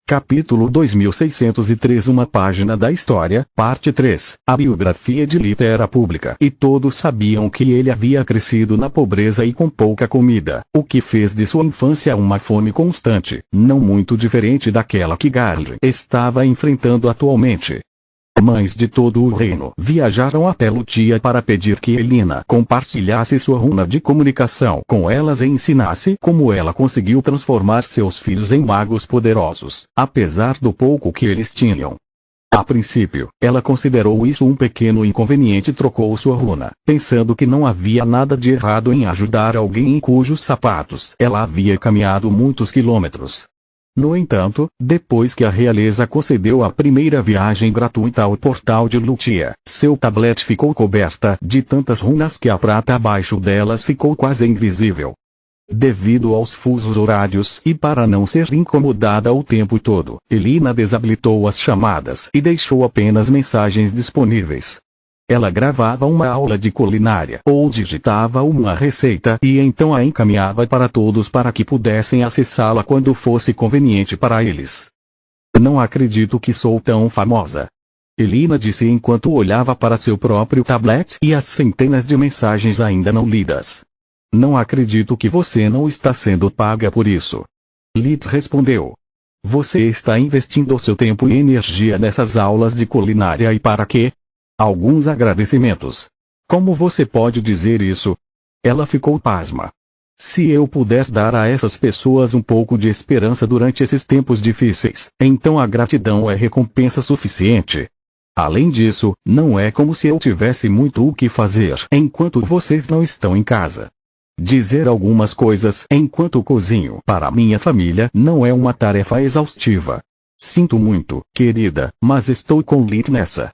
Capítulo 2603 Uma página da história, parte 3. A biografia de Lith era pública e todos sabiam que ele havia crescido na pobreza e com pouca comida, o que fez de sua infância uma fome constante, não muito diferente daquela que Garl estava enfrentando atualmente. Mães de todo o reino viajaram até Lutia para pedir que Elina compartilhasse sua runa de comunicação com elas e ensinasse como ela conseguiu transformar seus filhos em magos poderosos, apesar do pouco que eles tinham. A princípio, ela considerou isso um pequeno inconveniente e trocou sua runa, pensando que não havia nada de errado em ajudar alguém em cujos sapatos ela havia caminhado muitos quilômetros. No entanto, depois que a realeza concedeu a primeira viagem gratuita ao portal de Lutia, seu tablet ficou coberta de tantas runas que a prata abaixo delas ficou quase invisível. Devido aos fusos horários e para não ser incomodada o tempo todo, Elina desabilitou as chamadas e deixou apenas mensagens disponíveis. Ela gravava uma aula de culinária ou digitava uma receita e então a encaminhava para todos para que pudessem acessá-la quando fosse conveniente para eles. Não acredito que sou tão famosa, Elina disse enquanto olhava para seu próprio tablet e as centenas de mensagens ainda não lidas. Não acredito que você não está sendo paga por isso. Lith respondeu. Você está investindo seu tempo e energia nessas aulas de culinária e para quê? Alguns agradecimentos. Como você pode dizer isso? Ela ficou pasma. Se eu puder dar a essas pessoas um pouco de esperança durante esses tempos difíceis, então a gratidão é recompensa suficiente. Além disso, não é como se eu tivesse muito o que fazer enquanto vocês não estão em casa. Dizer algumas coisas enquanto cozinho para minha família não é uma tarefa exaustiva. Sinto muito, querida, mas estou com Lith nessa.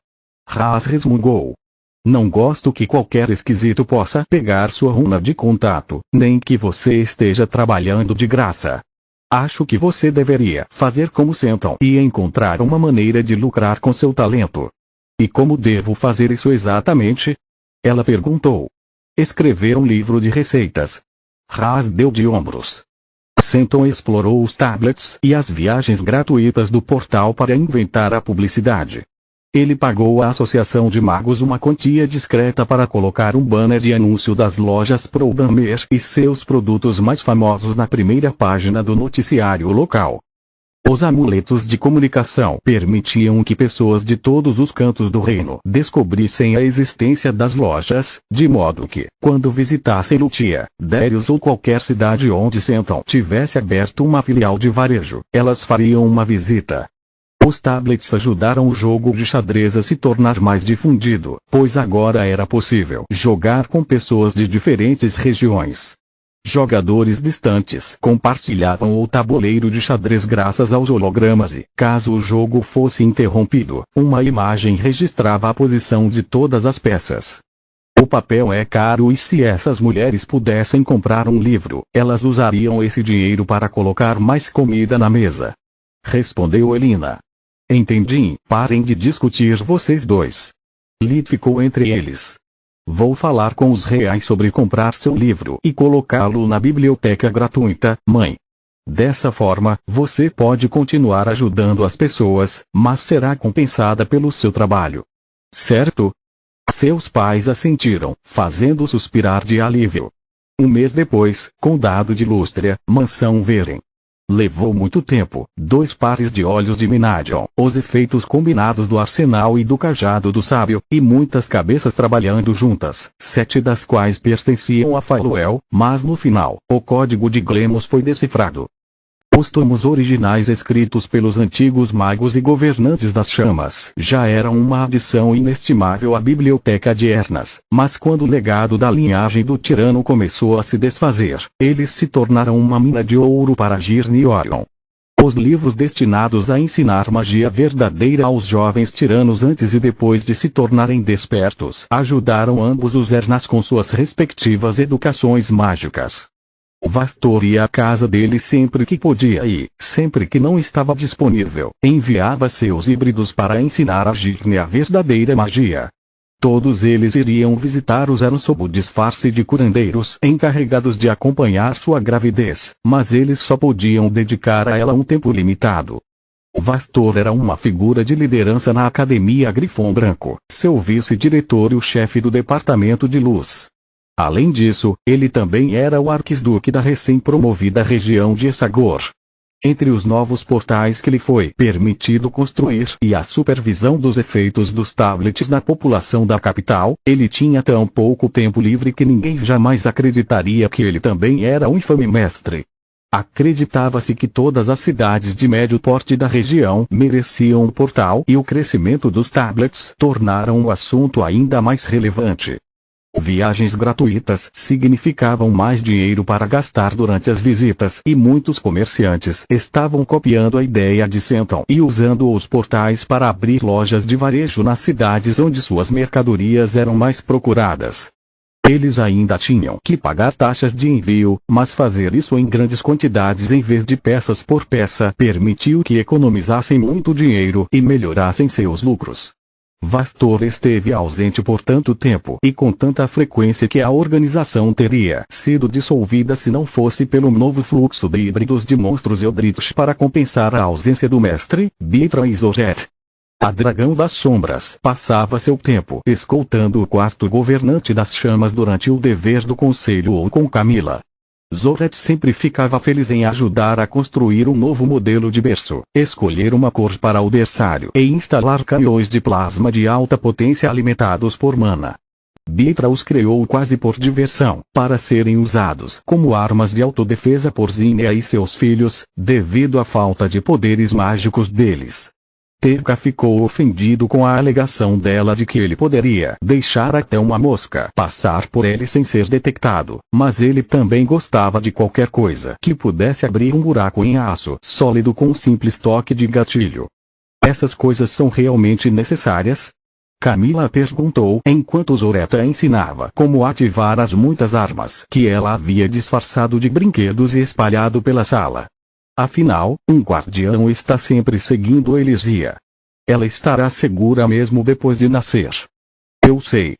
Raz resmungou. Não gosto que qualquer esquisito possa pegar sua runa de contato, nem que você esteja trabalhando de graça. Acho que você deveria fazer como Senton e encontrar uma maneira de lucrar com seu talento. E como devo fazer isso exatamente? Ela perguntou. Escrever um livro de receitas. Raz deu de ombros. Senton explorou os tablets e as viagens gratuitas do portal para inventar a publicidade. Ele pagou à Associação de Magos uma quantia discreta para colocar um banner de anúncio das lojas Proudamer e seus produtos mais famosos na primeira página do noticiário local. Os amuletos de comunicação permitiam que pessoas de todos os cantos do reino descobrissem a existência das lojas, de modo que, quando visitassem Lutia, Darius ou qualquer cidade onde Senton tivesse aberto uma filial de varejo, elas fariam uma visita. Os tablets ajudaram o jogo de xadrez a se tornar mais difundido, pois agora era possível jogar com pessoas de diferentes regiões. Jogadores distantes compartilhavam o tabuleiro de xadrez graças aos hologramas e, caso o jogo fosse interrompido, uma imagem registrava a posição de todas as peças. O papel é caro e se essas mulheres pudessem comprar um livro, elas usariam esse dinheiro para colocar mais comida na mesa. Respondeu Elina. Entendi, parem de discutir vocês dois. Lith ficou entre eles. Vou falar com os reais sobre comprar seu livro e colocá-lo na biblioteca gratuita, mãe. Dessa forma, você pode continuar ajudando as pessoas, mas será compensada pelo seu trabalho. Certo? Seus pais assentiram, fazendo suspirar de alívio. Um mês depois, Condado de Lústria, Mansão Veren. Levou muito tempo, 2 pares de olhos de Minadion, os efeitos combinados do arsenal e do cajado do sábio, e muitas cabeças trabalhando juntas, 7 das quais pertenciam a Faeluel, mas no final, o código de Glemos foi decifrado. Os tomos originais escritos pelos antigos magos e governantes das chamas já eram uma adição inestimável à biblioteca de Ernas, mas quando o legado da linhagem do tirano começou a se desfazer, eles se tornaram uma mina de ouro para Girne Orion. Os livros destinados a ensinar magia verdadeira aos jovens tiranos antes e depois de se tornarem despertos ajudaram ambos os Ernas com suas respectivas educações mágicas. Vastor ia à casa dele sempre que podia e, sempre que não estava disponível, enviava seus híbridos para ensinar a Girne a verdadeira magia. Todos eles iriam visitar os Ernos sob o disfarce de curandeiros encarregados de acompanhar sua gravidez, mas eles só podiam dedicar a ela um tempo limitado. Vastor era uma figura de liderança na Academia Grifão Branco, seu vice-diretor e o chefe do departamento de luz. Além disso, ele também era o arquiduque da recém-promovida região de Essagor. Entre os novos portais que lhe foi permitido construir e a supervisão dos efeitos dos tablets na população da capital, ele tinha tão pouco tempo livre que ninguém jamais acreditaria que ele também era um infame mestre. Acreditava-se que todas as cidades de médio porte da região mereciam um portal e o crescimento dos tablets tornaram o assunto ainda mais relevante. Viagens gratuitas significavam mais dinheiro para gastar durante as visitas e muitos comerciantes estavam copiando a ideia de Centon e usando os portais para abrir lojas de varejo nas cidades onde suas mercadorias eram mais procuradas. Eles ainda tinham que pagar taxas de envio, mas fazer isso em grandes quantidades em vez de peças por peça permitiu que economizassem muito dinheiro e melhorassem seus lucros. Vastor esteve ausente por tanto tempo e com tanta frequência que a organização teria sido dissolvida se não fosse pelo novo fluxo de híbridos de monstros Eldritch para compensar a ausência do mestre, Bitra e Zoret. A Dragão das Sombras passava seu tempo escoltando o quarto governante das chamas durante o dever do conselho ou com Camila. Zoret sempre ficava feliz em ajudar a construir um novo modelo de berço, escolher uma cor para o berçário e instalar canhões de plasma de alta potência alimentados por mana. Bitra os criou quase por diversão, para serem usados como armas de autodefesa por Zinnia e seus filhos, devido à falta de poderes mágicos deles. Tevka ficou ofendido com a alegação dela de que ele poderia deixar até uma mosca passar por ele sem ser detectado, mas ele também gostava de qualquer coisa que pudesse abrir um buraco em aço sólido com um simples toque de gatilho. Essas coisas são realmente necessárias? Camila perguntou enquanto Zoreta ensinava como ativar as muitas armas que ela havia disfarçado de brinquedos e espalhado pela sala. Afinal, um guardião está sempre seguindo Elisia. Ela estará segura mesmo depois de nascer. Eu sei.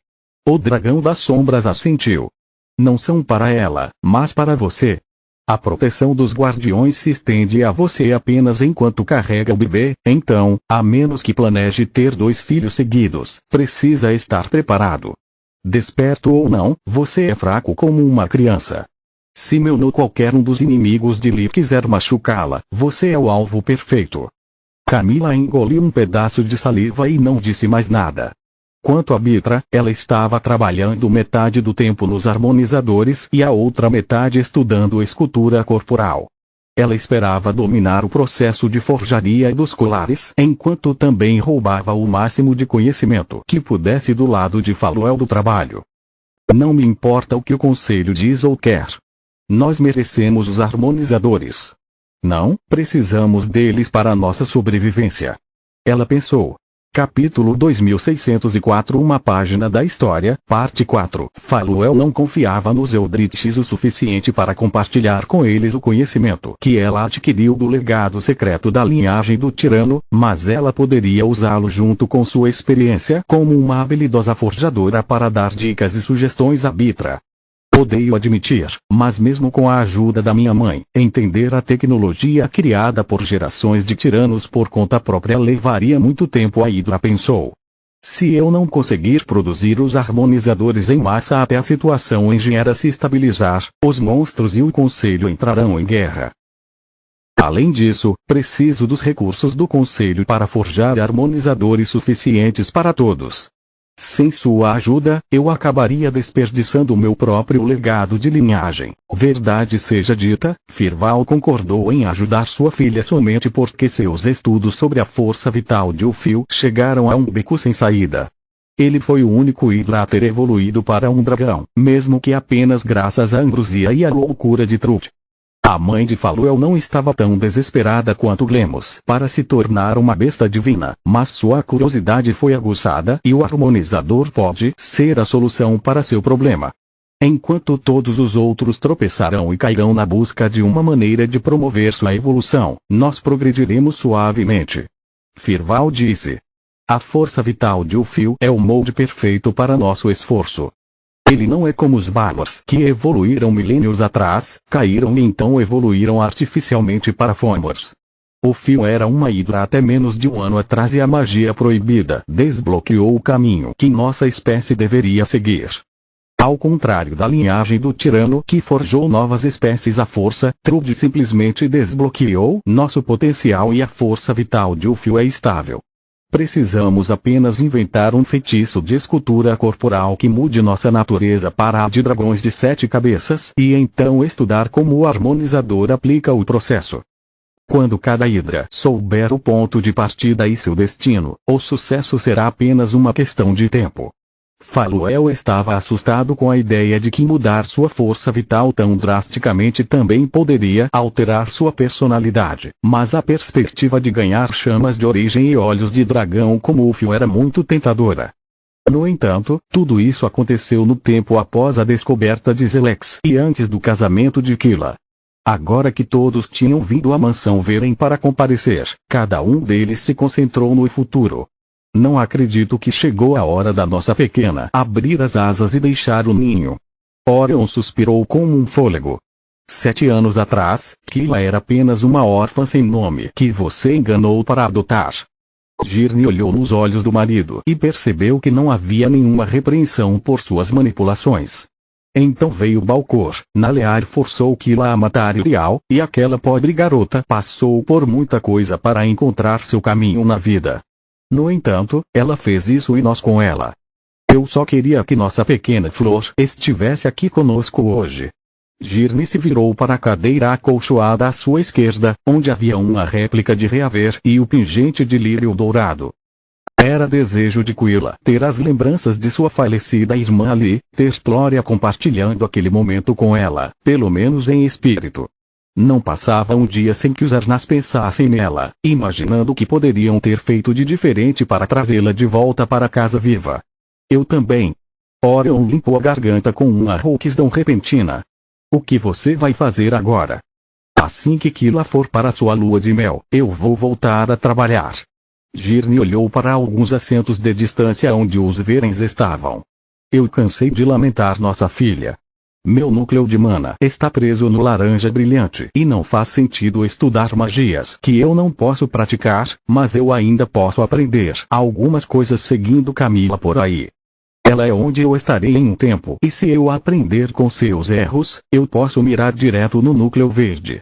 O Dragão das Sombras assentiu. Não são para ela, mas para você. A proteção dos guardiões se estende a você apenas enquanto carrega o bebê, então, a menos que planeje ter 2 filhos seguidos, precisa estar preparado. Desperto ou não, você é fraco como uma criança. Se qualquer um dos inimigos de Lee quiser machucá-la, você é o alvo perfeito. Camila engoliu um pedaço de saliva e não disse mais nada. Quanto a Bitra, ela estava trabalhando metade do tempo nos harmonizadores e a outra metade estudando escultura corporal. Ela esperava dominar o processo de forjaria dos colares enquanto também roubava o máximo de conhecimento que pudesse do lado de Faluel do trabalho. Não me importa o que o conselho diz ou quer. Nós merecemos os harmonizadores. Não, precisamos deles para a nossa sobrevivência. Ela pensou. Capítulo 2604 Uma página da história, parte 4. Faluel não confiava nos Eldritches o suficiente para compartilhar com eles o conhecimento que ela adquiriu do legado secreto da linhagem do tirano, mas ela poderia usá-lo junto com sua experiência como uma habilidosa forjadora para dar dicas e sugestões a Bitra. Odeio admitir, mas mesmo com a ajuda da minha mãe, entender a tecnologia criada por gerações de tiranos por conta própria levaria muito tempo. A Hydra pensou. Se eu não conseguir produzir os harmonizadores em massa até a situação engenheira se estabilizar, os monstros e o conselho entrarão em guerra. Além disso, preciso dos recursos do conselho para forjar harmonizadores suficientes para todos. Sem sua ajuda, eu acabaria desperdiçando meu próprio legado de linhagem. Verdade seja dita, Firval concordou em ajudar sua filha somente porque seus estudos sobre a força vital de Ulfil chegaram a um beco sem saída. Ele foi o único Hydra a ter evoluído para um dragão, mesmo que apenas graças à ambrosia e à loucura de Trud. A mãe de Faluel não estava tão desesperada quanto Glemos para se tornar uma besta divina, mas sua curiosidade foi aguçada e o harmonizador pode ser a solução para seu problema. Enquanto todos os outros tropeçarão e cairão na busca de uma maneira de promover sua evolução, nós progrediremos suavemente. Firval disse. A força vital de Ulfil é o molde perfeito para nosso esforço. Ele não é como os Balas que evoluíram milênios atrás, caíram e então evoluíram artificialmente para Fomors. O fio era uma hidra até menos de um ano atrás e a magia proibida desbloqueou o caminho que nossa espécie deveria seguir. Ao contrário da linhagem do tirano que forjou novas espécies à força, Trude simplesmente desbloqueou nosso potencial e a força vital de Ufio é estável. Precisamos apenas inventar um feitiço de escultura corporal que mude nossa natureza para a de dragões de 7 cabeças e então estudar como o harmonizador aplica o processo. Quando cada hidra souber o ponto de partida e seu destino, o sucesso será apenas uma questão de tempo. Faluel estava assustado com a ideia de que mudar sua força vital tão drasticamente também poderia alterar sua personalidade, mas a perspectiva de ganhar chamas de origem e olhos de dragão como Ufio era muito tentadora. No entanto, tudo isso aconteceu no tempo após a descoberta de Zelex e antes do casamento de Kila. Agora que todos tinham vindo à mansão Veren para comparecer, cada um deles se concentrou no futuro. Não acredito que chegou a hora da nossa pequena abrir as asas e deixar o ninho. Orion suspirou com um fôlego. 7 anos atrás, Kila era apenas uma órfã sem nome que você enganou para adotar. Girne olhou nos olhos do marido e percebeu que não havia nenhuma repreensão por suas manipulações. Então veio Balcor, Nalear forçou Kila a matar Irial, e aquela pobre garota passou por muita coisa para encontrar seu caminho na vida. No entanto, ela fez isso e nós com ela. Eu só queria que nossa pequena flor estivesse aqui conosco hoje. Girne se virou para a cadeira acolchoada à sua esquerda, onde havia uma réplica de Reaver e o pingente de lírio dourado. Era desejo de Quilla ter as lembranças de sua falecida irmã ali, ter Flória compartilhando aquele momento com ela, pelo menos em espírito. Não passava um dia sem que os Arnás pensassem nela, imaginando o que poderiam ter feito de diferente para trazê-la de volta para casa viva. Eu também. Orion limpou a garganta com uma rouquidão repentina. O que você vai fazer agora? Assim que Killa for para sua lua de mel, eu vou voltar a trabalhar. Girne olhou para alguns assentos de distância onde os Verens estavam. Eu cansei de lamentar nossa filha. Meu núcleo de mana está preso no laranja brilhante e não faz sentido estudar magias que eu não posso praticar, mas eu ainda posso aprender algumas coisas seguindo Camila por aí. Ela é onde eu estarei em um tempo e se eu aprender com seus erros, eu posso mirar direto no núcleo verde.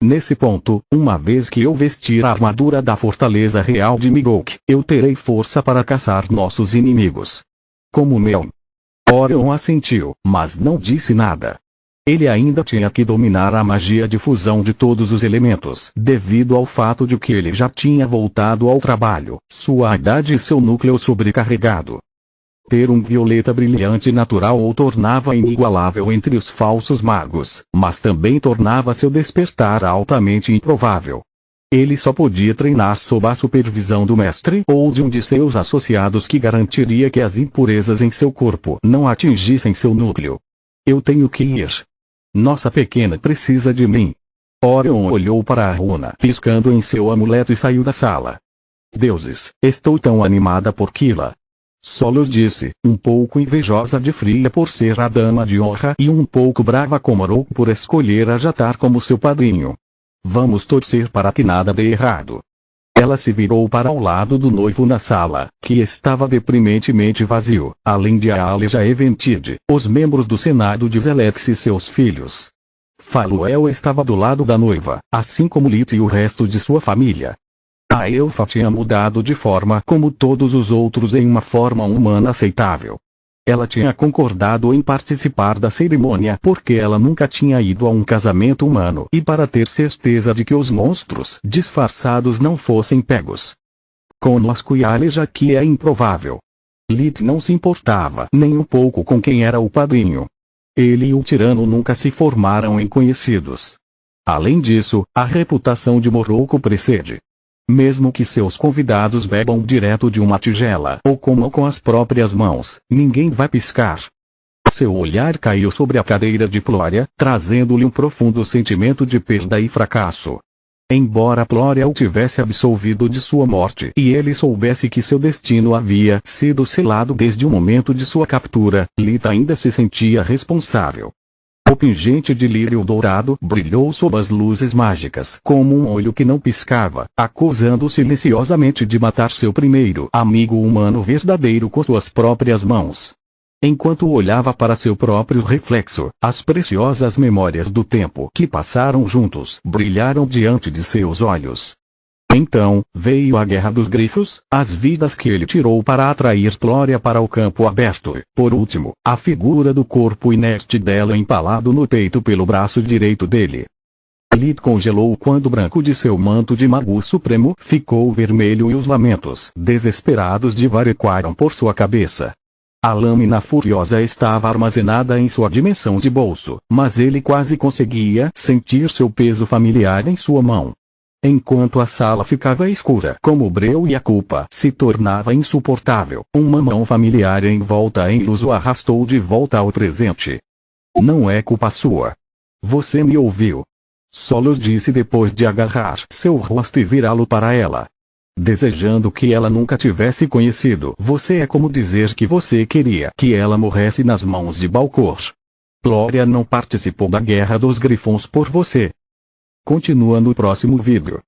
Nesse ponto, uma vez que eu vestir a armadura da fortaleza real de Migok, eu terei força para caçar nossos inimigos. Como Neon. Orion assentiu, mas não disse nada. Ele ainda tinha que dominar a magia de fusão de todos os elementos, devido ao fato de que ele já tinha voltado ao trabalho, sua idade e seu núcleo sobrecarregado. Ter um violeta brilhante natural o tornava inigualável entre os falsos magos, mas também tornava seu despertar altamente improvável. Ele só podia treinar sob a supervisão do mestre ou de um de seus associados que garantiria que as impurezas em seu corpo não atingissem seu núcleo. Eu tenho que ir. Nossa pequena precisa de mim. Orion olhou para a runa piscando em seu amuleto e saiu da sala. Deuses, estou tão animada por Killa. Solos disse, um pouco invejosa de Fria por ser a dama de honra e um pouco brava com Morok por escolher a Jatar como seu padrinho. Vamos torcer para que nada dê errado. Ela se virou para ao lado do noivo na sala, que estava deprimentemente vazio, além de Aleja Eventide, os membros do Senado de Zelex e seus filhos. Faluel estava do lado da noiva, assim como Lit e o resto de sua família. A elfa tinha mudado de forma como todos os outros em uma forma humana aceitável. Ela tinha concordado em participar da cerimônia porque ela nunca tinha ido a um casamento humano e para ter certeza de que os monstros disfarçados não fossem pegos. Conosco e Aleja que é improvável. Lit não se importava nem um pouco com quem era o padrinho. Ele e o tirano nunca se formaram em conhecidos. Além disso, a reputação de Morok precede. Mesmo que seus convidados bebam direto de uma tigela ou comam com as próprias mãos, ninguém vai piscar. Seu olhar caiu sobre a cadeira de Flória, trazendo-lhe um profundo sentimento de perda e fracasso. Embora Flória o tivesse absolvido de sua morte e ele soubesse que seu destino havia sido selado desde o momento de sua captura, Lita ainda se sentia responsável. O pingente de lírio dourado brilhou sob as luzes mágicas como um olho que não piscava, acusando silenciosamente de matar seu primeiro amigo humano verdadeiro com suas próprias mãos. Enquanto olhava para seu próprio reflexo, as preciosas memórias do tempo que passaram juntos brilharam diante de seus olhos. Então, veio a Guerra dos Grifos, as vidas que ele tirou para atrair Glória para o campo aberto. Por último, a figura do corpo inerte dela empalado no peito pelo braço direito dele. Lid congelou quando o branco de seu manto de mago supremo ficou vermelho e os lamentos desesperados divarequaram por sua cabeça. A lâmina furiosa estava armazenada em sua dimensão de bolso, mas ele quase conseguia sentir seu peso familiar em sua mão. Enquanto a sala ficava escura como breu e a culpa se tornava insuportável, uma mão familiar envolta em luz o arrastou de volta ao presente. Não é culpa sua. Você me ouviu. Solos disse depois de agarrar seu rosto e virá-lo para ela. Desejando que ela nunca tivesse conhecido você é como dizer que você queria que ela morresse nas mãos de Balcor. Glória não participou da Guerra dos Grifons por você. Continua no próximo vídeo.